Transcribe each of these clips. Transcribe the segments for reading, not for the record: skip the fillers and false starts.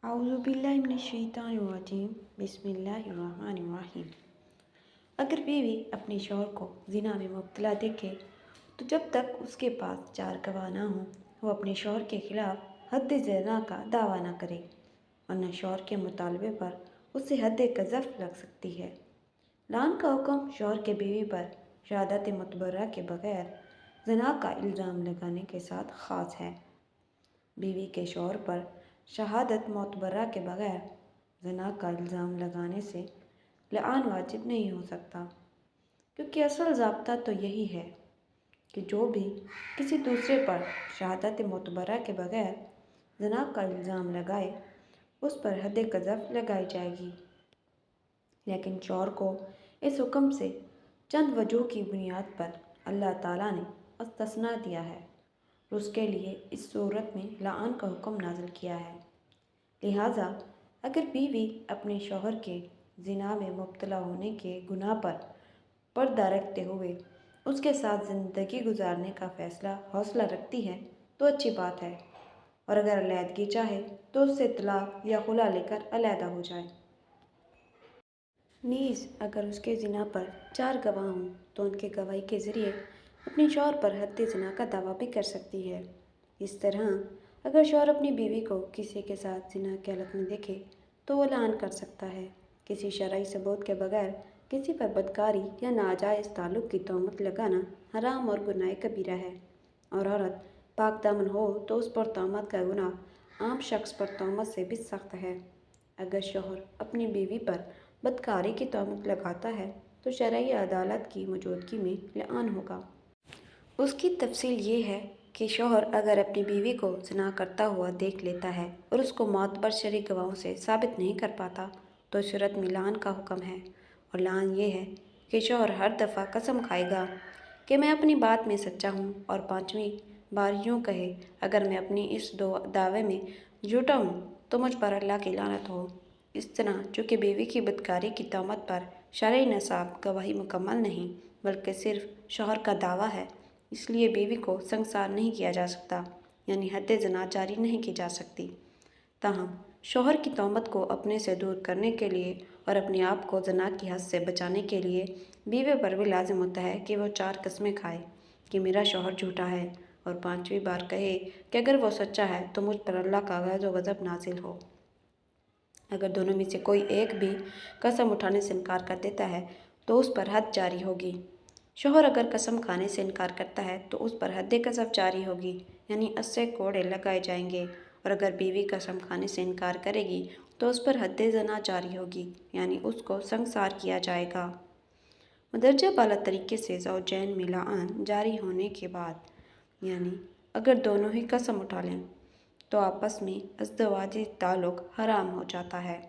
اعوذ باللہ من الشیطان الرجیم بسم اللہ الرحمن الرحیم۔ اگر بیوی اپنے شوہر کو زنا میں مبتلا دیکھے تو جب تک اس کے پاس 4 گواہ نہ ہوں وہ اپنے شوہر کے خلاف حد زنا کا دعویٰ نہ کرے، ورنہ شوہر کے مطالبے پر اسے حد قذف لگ سکتی ہے۔ لعن کا حکم شوہر کے بیوی پر شہادت معتبرہ کے بغیر زنا کا الزام لگانے کے ساتھ خاص ہے۔ بیوی کے شوہر پر شہادت معتبرہ کے بغیر زنا کا الزام لگانے سے لعان واجب نہیں ہو سکتا، کیونکہ اصل ضابطہ تو یہی ہے کہ جو بھی کسی دوسرے پر شہادت معتبرہ کے بغیر زنا کا الزام لگائے اس پر حد قذف لگائی جائے گی۔ لیکن شوہر کو اس حکم سے چند وجوہ کی بنیاد پر اللہ تعالیٰ نے استثناء دیا ہے اور اس کے لیے اس صورت میں لعان کا حکم نازل کیا ہے۔ لہٰذا اگر بیوی اپنے شوہر کے زنا میں مبتلا ہونے کے گناہ پر پردہ رکھتے ہوئے اس کے ساتھ زندگی گزارنے کا حوصلہ رکھتی ہے تو اچھی بات ہے، اور اگر علیحدگی چاہے تو اس سے طلاق یا خلا لے کر علیحدہ ہو جائے۔ نیز اگر اس کے زنا پر 4 گواہ ہوں تو ان کے گواہی کے ذریعے اپنے شوہر پر حد زنا کا دعویٰ بھی کر سکتی ہے۔ اس طرح اگر شوہر اپنی بیوی کو کسی کے ساتھ زنا کی حالت میں دیکھے تو وہ لعن کر سکتا ہے۔ کسی شرعی ثبوت کے بغیر کسی پر بدکاری یا ناجائز تعلق کی تہمت لگانا حرام اور گناہ کبیرہ ہے، اور عورت پاک دامن ہو تو اس پر تہمت کا گناہ عام شخص پر تہمت سے بھی سخت ہے۔ اگر شوہر اپنی بیوی پر بدکاری کی تہمت لگاتا ہے تو شرعی عدالت کی موجودگی میں لعان ہوگا۔ اس کی تفصیل یہ ہے کہ شوہر اگر اپنی بیوی کو زنا کرتا ہوا دیکھ لیتا ہے اور اس کو معتبر شرعی گواہوں سے ثابت نہیں کر پاتا تو اس صورت میں لعان کا حکم ہے، اور لعان یہ ہے کہ شوہر ہر دفعہ قسم کھائے گا کہ میں اپنی بات میں سچا ہوں، اور 5ویں بار یوں کہے اگر میں اپنی اس دعوے میں جھوٹا ہوں تو مجھ پر اللہ کی لعنت ہو۔ اس طرح چونکہ بیوی کی بدکاری کی تہمت پر شرعی نصاب گواہی مکمل نہیں بلکہ صرف شوہر کا دعویٰ ہے، اس لیے بیوی کو سنگسار نہیں کیا جا سکتا، یعنی حد زنا جاری نہیں کی جا سکتی۔ تاہم شوہر کی تہمت کو اپنے سے دور کرنے کے لیے اور اپنے آپ کو زنا کی حد سے بچانے کے لیے بیوی پر بھی لازم ہوتا ہے کہ وہ 4 قسمیں کھائے کہ میرا شوہر جھوٹا ہے، اور 5ویں بار کہے کہ اگر وہ سچا ہے تو مجھ پر اللہ کا غضب و غضب نازل ہو۔ اگر دونوں میں سے کوئی ایک بھی قسم اٹھانے سے انکار کر دیتا ہے تو اس پر حد جاری ہوگی۔ شوہر اگر قسم کھانے سے انکار کرتا ہے تو اس پر حد قذف جاری ہوگی، یعنی 80 کوڑے لگائے جائیں گے، اور اگر بیوی قسم کھانے سے انکار کرے گی تو اس پر حد زنا جاری ہوگی، یعنی اس کو سنگسار کیا جائے گا۔ مندرجہ بالا طریقے سے زوجین میں لعان جاری ہونے کے بعد، یعنی اگر دونوں ہی قسم اٹھا لیں تو آپس میں ازدواجی تعلق حرام ہو جاتا ہے۔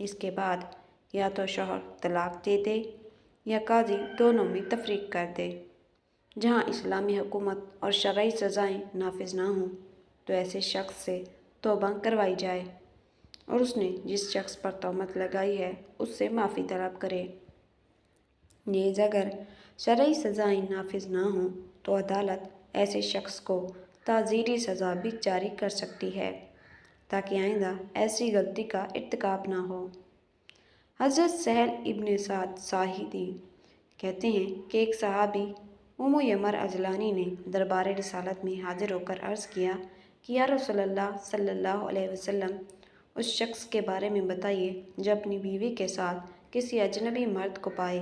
اس کے بعد یا تو شوہر طلاق دے دے یا قاضی دونوں میں تفریق کر دے۔ جہاں اسلامی حکومت اور شرعی سزائیں نافذ نہ ہوں تو ایسے شخص سے توبہ کروائی جائے اور اس نے جس شخص پر تہمت لگائی ہے اس سے معافی طلب کرے۔ نیز اگر شرعی سزائیں نافذ نہ ہوں تو عدالت ایسے شخص کو تعزیری سزا بھی جاری کر سکتی ہے تاکہ آئندہ ایسی غلطی کا ارتکاب نہ ہو۔ حضرت سہل ابن سعد ساعدی کہتے ہیں کہ ایک صحابی ام یمر اجلانی نے دربار رسالت میں حاضر ہو کر عرض کیا کہ یا رسول اللہ صلی اللہ علیہ وسلم، اس شخص کے بارے میں بتائیے جو اپنی بیوی کے ساتھ کسی اجنبی مرد کو پائے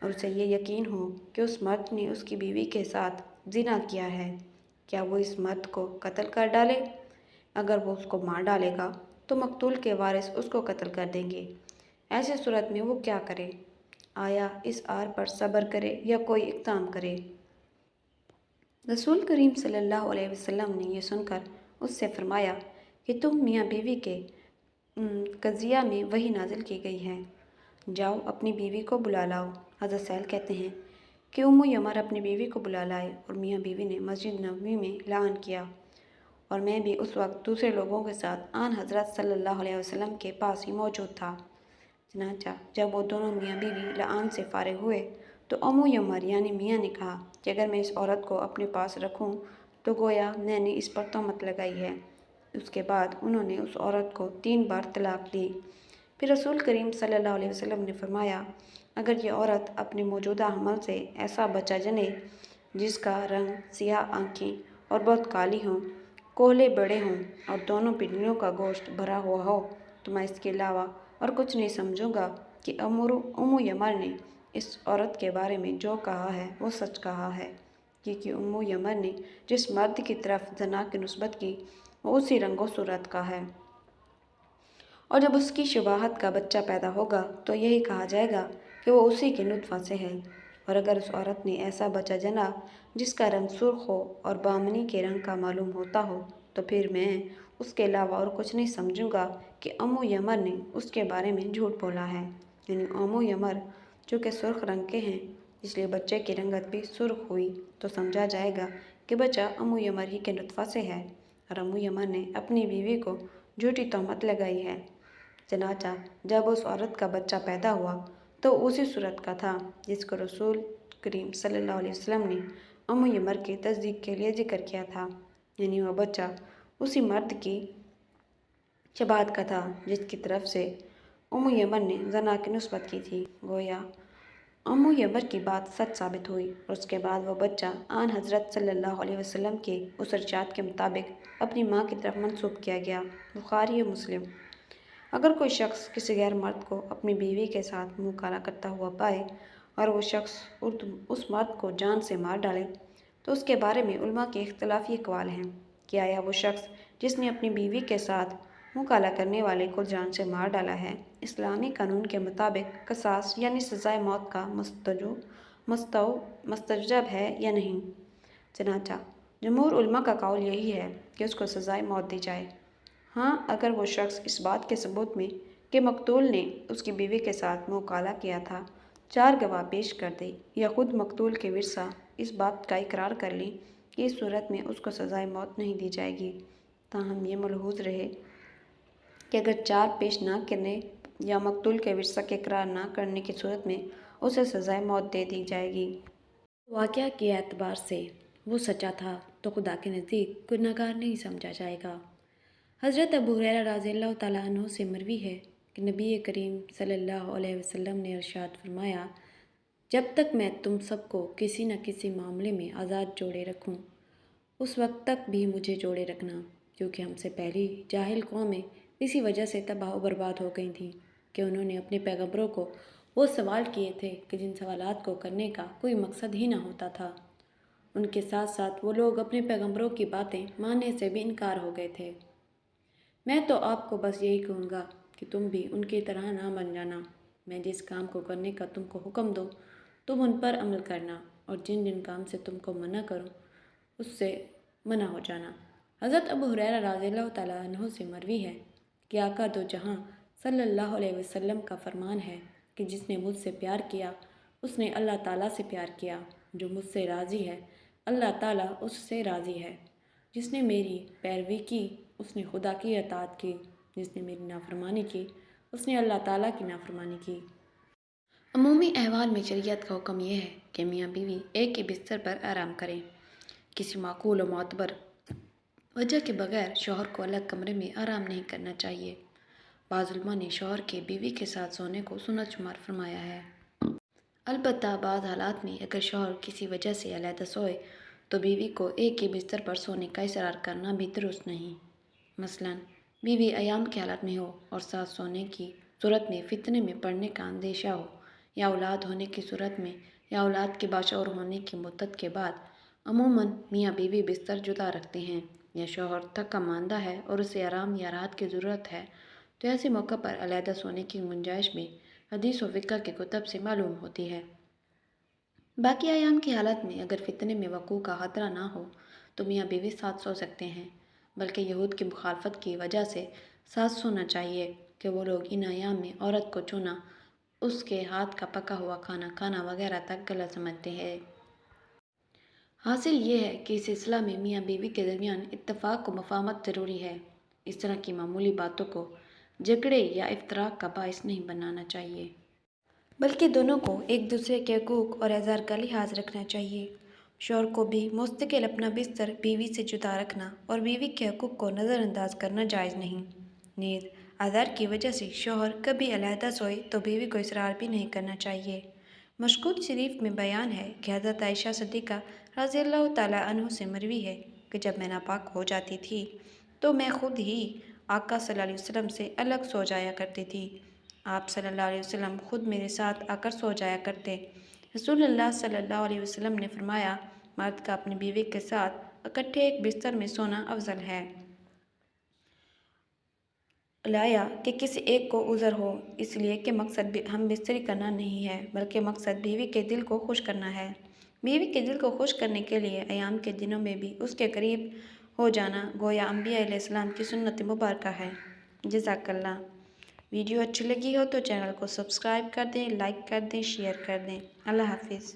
اور اسے یہ یقین ہو کہ اس مرد نے اس کی بیوی کے ساتھ زنا کیا ہے، کیا وہ اس مرد کو قتل کر ڈالے؟ اگر وہ اس کو مار ڈالے گا تو مقتول کے وارث اس کو قتل کر دیں گے، ایسی صورت میں وہ کیا کرے؟ آیا اس آر پر صبر کرے یا کوئی اقدام کرے؟ رسول کریم صلی اللہ علیہ وسلم نے یہ سن کر اس سے فرمایا کہ تم میاں بیوی کے قضیہ میں وحی نازل کی گئی ہے، جاؤ اپنی بیوی کو بلا لاؤ۔ حضرت سہل کہتے ہیں کہ ام یمر اپنی بیوی کو بلا لائے اور میاں بیوی نے مسجد نبوی میں لعان کیا، اور میں بھی اس وقت دوسرے لوگوں کے ساتھ آن حضرت صلی اللہ علیہ وسلم کے پاس ہی موجود تھا۔ چنانچہ جب وہ دونوں میاں بیوی لعان سے فارغ ہوئے تو ام یمر یعنی میاں نے کہا کہ اگر میں اس عورت کو اپنے پاس رکھوں تو گویا میں نے اس پر تہمت لگائی ہے، اس کے بعد انہوں نے اس عورت کو 3 بار طلاق دی۔ پھر رسول کریم صلی اللہ علیہ وسلم نے فرمایا، اگر یہ عورت اپنے موجودہ حمل سے ایسا بچہ جنے جس کا رنگ سیاہ آنکھیں اور بہت کالی ہوں، کولے بڑے ہوں اور دونوں پنڈلیوں کا گوشت بھرا ہوا ہو، تو میں اس کے علاوہ اور کچھ نہیں سمجھوں گا کہ ام یمر نے اس عورت کے بارے میں جو کہا ہے وہ سچ کہا ہے، کیونکہ ام یمر نے جس مرد کی طرف زنا کی نسبت کی وہ اسی رنگ و صورت کا ہے، اور جب اس کی شباہت کا بچہ پیدا ہوگا تو یہی کہا جائے گا کہ وہ اسی کے نطفہ سے ہے۔ اور اگر اس عورت نے ایسا بچہ جنا جس کا رنگ سرخ ہو اور بامنی کے رنگ کا معلوم ہوتا ہو، تو پھر میں اس کے علاوہ اور کچھ نہیں سمجھوں گا کہ ام یمر نے اس کے بارے میں جھوٹ بولا ہے۔ یعنی ام یمر چونکہ سرخ رنگ کے ہیں اس لیے بچے کی رنگت بھی سرخ ہوئی، تو سمجھا جائے گا کہ بچہ ام یمر ہی کے نطفہ سے ہے، اور ام یمر نے اپنی بیوی کو جھوٹی تہمت لگائی ہے۔ چنانچہ جب اس عورت کا بچہ پیدا ہوا تو اسی صورت کا تھا جس کو رسول کریم صلی اللہ علیہ وسلم نے ام یمر کی تصدیق کے لیے ذکر کیا تھا، یعنی وہ بچہ اسی مرد کی شباہت کا تھا جس کی طرف سے ام یمر نے زنا کی نسبت کی تھی۔ گویا ام یمر کی بات سچ ثابت ہوئی، اور اس کے بعد وہ بچہ آن حضرت صلی اللہ علیہ وسلم کے اس ارشاد کے مطابق اپنی ماں کی طرف منسوب کیا گیا۔ بخاری و مسلم۔ اگر کوئی شخص کسی غیر مرد کو اپنی بیوی کے ساتھ منہ کالا کرتا ہوا پائے اور وہ شخص اس مرد کو جان سے مار ڈالے تو اس کے بارے میں علماء کے اختلافی اقوال ہیں کہ آیا وہ شخص جس نے اپنی بیوی کے ساتھ منہ کالا کرنے والے کو جان سے مار ڈالا ہے، اسلامی قانون کے مطابق قصاص یعنی سزائے موت کا مستوجب ہے یا نہیں۔ چنانچہ جمہور علماء کا قول یہی ہے کہ اس کو سزائے موت دی جائے۔ ہاں، اگر وہ شخص اس بات کے ثبوت میں کہ مقتول نے اس کی بیوی کے ساتھ منہ کالا کیا تھا 4 گواہ پیش کر دے، یا خود مقتول کے ورثاء اس بات کا اقرار کر لیں کہ اس صورت میں اس کو سزائے موت نہیں دی جائے گی۔ تاہم یہ ملحوظ رہے کہ اگر 4 پیش نہ کرنے یا مقتول کے ورثاء کے اقرار نہ کرنے کی صورت میں اسے سزائے موت دے دی جائے گی۔ واقعہ کے اعتبار سے وہ سچا تھا تو خدا کے نزدیک گنہگار نہیں سمجھا جائے گا۔ حضرت ابو ہریرہ رضی اللہ تعالیٰ عنہ سے مروی ہے کہ نبی کریم صلی اللہ علیہ وسلم نے ارشاد فرمایا، جب تک میں تم سب کو کسی نہ کسی معاملے میں آزاد جوڑے رکھوں اس وقت تک بھی مجھے جوڑے رکھنا، کیونکہ ہم سے پہلی جاہل قومیں اسی وجہ سے تباہ و برباد ہو گئی تھیں کہ انہوں نے اپنے پیغمبروں کو وہ سوال کیے تھے کہ جن سوالات کو کرنے کا کوئی مقصد ہی نہ ہوتا تھا۔ ان کے ساتھ ساتھ وہ لوگ اپنے پیغمبروں کی باتیں ماننے سے بھی انکار ہو گئے تھے۔ میں تو آپ کو بس یہی کہوں گا کہ تم بھی ان کی طرح نہ بن جانا۔ میں جس کام کو کرنے کا تم کو حکم دوں تم ان پر عمل کرنا، اور جن جن کام سے تم کو منع کروں اس سے منع ہو جانا۔ حضرت ابو ہریرہ رضی اللہ تعالیٰ عنہ سے مروی ہے کہ آقا دو جہاں صلی اللہ علیہ وسلم کا فرمان ہے کہ جس نے مجھ سے پیار کیا اس نے اللہ تعالیٰ سے پیار کیا، جو مجھ سے راضی ہے اللہ تعالیٰ اس سے راضی ہے، جس نے میری پیروی کی اس نے خدا کی اطاعت کی، جس نے میری نافرمانی کی اس نے اللہ تعالیٰ کی نافرمانی کی۔ عمومی احوال میں شریعت کا حکم یہ ہے کہ میاں بیوی ایک ہی بستر پر آرام کریں۔ کسی معقول و معتبر وجہ کے بغیر شوہر کو الگ کمرے میں آرام نہیں کرنا چاہیے۔ بعض علماء نے شوہر کے بیوی کے ساتھ سونے کو سنت شمار فرمایا ہے۔ البتہ بعض حالات میں اگر شوہر کسی وجہ سے علیحدہ سوئے تو بیوی کو ایک ہی بستر پر سونے کا اصرار کرنا بھی درست نہیں۔ مثلاً بیوی ایام کی حالت میں ہو اور ساتھ سونے کی صورت میں فتنے میں پڑنے کا اندیشہ ہو، یا اولاد ہونے کی صورت میں، یا اولاد کے باشعور ہونے کی مدت کے بعد، عموماً میاں بیوی بستر جدا رکھتے ہیں، یا شوہر تھکا ماندہ ہے اور اسے آرام یا راحت کی ضرورت ہے تو ایسے موقع پر علیحدہ سونے کی گنجائش بھی حدیث و فقہ کی کتب سے معلوم ہوتی ہے۔ باقی ایام کی حالت میں اگر فتنے میں وقوع کا خطرہ نہ ہو تو میاں بیوی ساتھ سو سکتے ہیں، بلکہ یہود کی مخالفت کی وجہ سے ساتھ سونا چاہیے کہ وہ لوگ ان ایام میں عورت کو چھونا، اس کے ہاتھ کا پکا ہوا کھانا کھانا وغیرہ تک غلط سمجھتے ہیں۔ حاصل یہ ہے کہ اس سلسلہ میں میاں بیوی کے درمیان اتفاق و مفاہمت ضروری ہے۔ اس طرح کی معمولی باتوں کو جھگڑے یا افتراق کا باعث نہیں بنانا چاہیے، بلکہ دونوں کو ایک دوسرے کے حقوق اور اعذار کا لحاظ رکھنا چاہیے۔ شوہر کو بھی مستقل اپنا بستر بیوی سے جدا رکھنا اور بیوی کے حقوق کو نظر انداز کرنا جائز نہیں۔ نیز آزار کی وجہ سے شوہر کبھی علیحدہ سوئے تو بیوی کو اصرار بھی نہیں کرنا چاہیے۔ مشکوت شریف میں بیان ہے کہ حضرت عائشہ صدیقہ رضی اللہ تعالیٰ عنہ سے مروی ہے کہ جب میں ناپاک ہو جاتی تھی تو میں خود ہی آقا صلی اللہ علیہ وسلم سے الگ سو جایا کرتی تھی۔ آپ صلی اللہ علیہ وسلم خود میرے ساتھ آ کر سو جایا کرتے۔ رسول اللہ صلی اللہ علیہ وسلم نے فرمایا، مرد کا اپنی بیوی کے ساتھ اکٹھے ایک بستر میں سونا افضل ہے، لایا کہ کسی ایک کو عذر ہو، اس لیے کہ مقصد ہم بستری کرنا نہیں ہے بلکہ مقصد بیوی کے دل کو خوش کرنا ہے۔ بیوی کے دل کو خوش کرنے کے لیے ایام کے دنوں میں بھی اس کے قریب ہو جانا گویا انبیاء علیہ السلام کی سنت مبارکہ ہے۔ جزاک اللہ۔ ویڈیو اچھی لگی ہو تو چینل کو سبسکرائب کر دیں، لائک کر دیں، شیئر کر دیں۔ اللہ حافظ۔